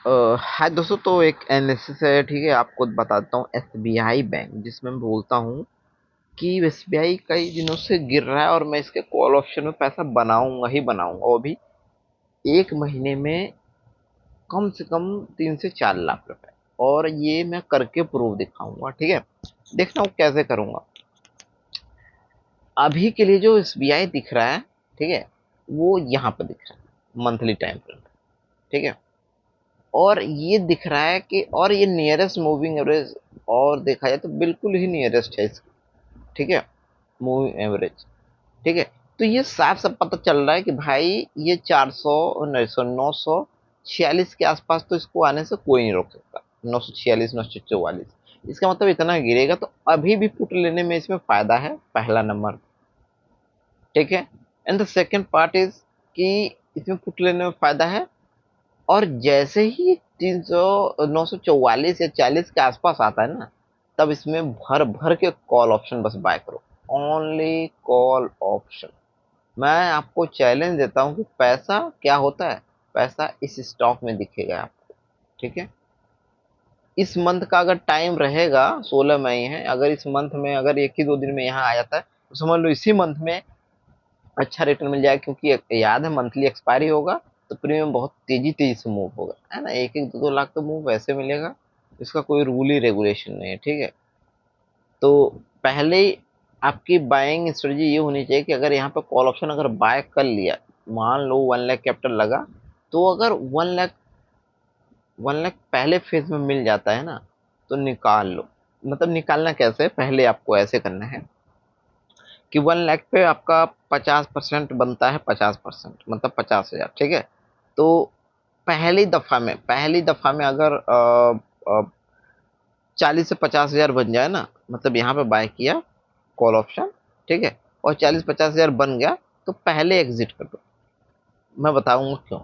हाय दोस्तों, तो एक एनालिसिस है, ठीक है। आपको बताता हूँ एसबीआई बैंक, जिसमें मैं बोलता हूँ कि एसबीआई कई दिनों से गिर रहा है और मैं इसके कॉल ऑप्शन में पैसा बनाऊंगा ही बनाऊंगा, और अभी एक महीने में कम से कम 3 से 4 लाख रुपए, और ये मैं करके प्रूफ दिखाऊंगा, ठीक है। देखना हूँ कैसे करूंगा। अभी के लिए जो एसबीआई दिख रहा है, ठीक है, वो यहाँ पे दिख रहा है मंथली टाइम फ्रेम, ठीक है। और ये दिख रहा है कि और ये नियरेस्ट मूविंग एवरेज, और देखा जाए तो बिल्कुल ही नियरेस्ट है इसके, ठीक है, मूविंग एवरेज, ठीक है। तो ये साफ साफ पता चल रहा है कि भाई ये 946 के आसपास तो इसको आने से कोई नहीं रोक सकता। 946, 944, इसका मतलब इतना गिरेगा, तो अभी भी पुट लेने में इसमें फायदा है, पहला नंबर, ठीक है। And the second part is कि इसमें पुट लेने में फायदा है, और जैसे ही 944 या 40 के आसपास आता है ना, तब इसमें भर भर के कॉल ऑप्शन बस बाय करो। Only call option. मैं आपको चैलेंज देता हूं कि पैसा क्या होता है, पैसा इस स्टॉक में दिखेगा आपको, ठीक है। इस मंथ का अगर टाइम रहेगा, 16 मई है, अगर इस मंथ में अगर एक ही 2 दिन में यहाँ आ जाता है, तो समझ लो इसी मंथ में अच्छा रिटर्न मिल जाएगा, क्योंकि याद है मंथली एक्सपायरी होगा, तो प्रीमियम बहुत तेजी तेजी से मूव होगा, है ना। एक एक 2 2 लाख तो मूव वैसे मिलेगा, इसका कोई रूल ही रेगुलेशन नहीं है, ठीक है। तो पहले ही आपकी बाइंग स्ट्रेटजी ये होनी चाहिए कि अगर यहाँ पे कॉल ऑप्शन अगर बाय कर लिया, मान लो 1 लाख कैपिटल लगा, तो अगर 1 लाख पहले फेज में मिल जाता है ना, तो निकाल लो। मतलब निकालना कैसे, पहले आपको ऐसे करना है कि 1 लाख पे आपका 50% बनता है, 50% मतलब 50,000, ठीक है। तो पहली दफा में अगर 40 से 50,000 बन जाए ना, मतलब यहाँ पे बाय किया कॉल ऑप्शन, ठीक है, और 40 50,000 बन गया, तो पहले एग्जिट कर दो। मैं बताऊंगा क्यों।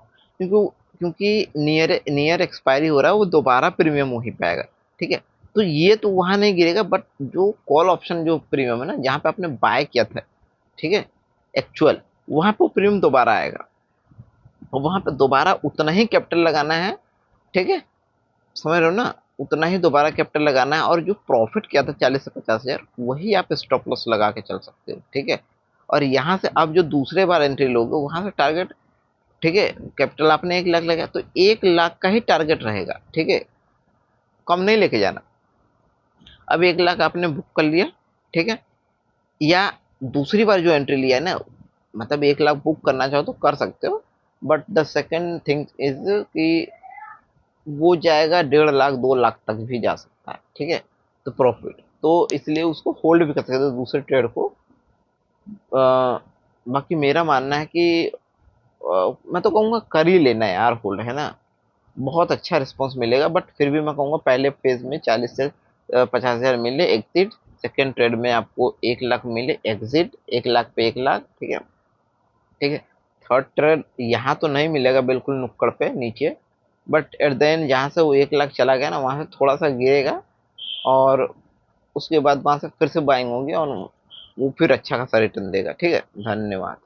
क्योंकि नियर नियर एक्सपायरी हो रहा है, वो दोबारा प्रीमियम वहीं पे आएगा, ठीक है। तो ये तो वहां नहीं गिरेगा, बट जो कॉल ऑप्शन जो प्रीमियम है ना, जहां पे आपने बाय किया था, ठीक है, एक्चुअल, वहां पे प्रीमियम दोबारा आएगा, और वहां पे दोबारा उतना ही कैपिटल लगाना है, ठीक है। समझ रहे हो ना, उतना ही दोबारा कैपिटल लगाना है, और जो प्रॉफिट किया था 40 से 50,000, वही आप स्टॉप लॉस लगा के चल सकते हो, ठीक है। और यहाँ से अब जो दूसरे बार एंट्री लोगे, वहां से टारगेट, ठीक है, कैपिटल आपने 1 लाख लगाया, तो 1 लाख का ही टारगेट रहेगा, ठीक है, कम नहीं लेके जाना। अब 1 लाख आपने बुक कर लिया, ठीक है, या दूसरी बार जो एंट्री लिया है ना, मतलब 1 लाख बुक करना चाहो तो कर सकते हो, but the second thing is कि वो जाएगा 1.5 लाख 2 लाख तक भी जा सकता है, ठीक है। तो प्रॉफिट, तो इसलिए उसको होल्ड भी कर सकते हो दूसरे ट्रेड को। बाकी मेरा मानना है कि मैं तो कहूँगा कर ही लेना है यार, होल्ड, है ना। बहुत अच्छा रिस्पॉन्स मिलेगा, बट फिर भी मैं कहूँगा पहले फेज में 40 से 50,000 मिले एग्जिट, सेकेंड ट्रेड में आपको 1 लाख मिले एग्जिट, 1 लाख पे 1 लाख, ठीक है, ठीक है। थर्ड ट्रेड यहाँ तो नहीं मिलेगा बिल्कुल नुक्कड़ पे नीचे, बट एट द एंड जहाँ से वो 1 लाख चला गया ना, वहां से थोड़ा सा गिरेगा, और उसके बाद वहां से फिर से बाइंग होगी, और वो फिर अच्छा खासा रिटर्न देगा, ठीक है। धन्यवाद।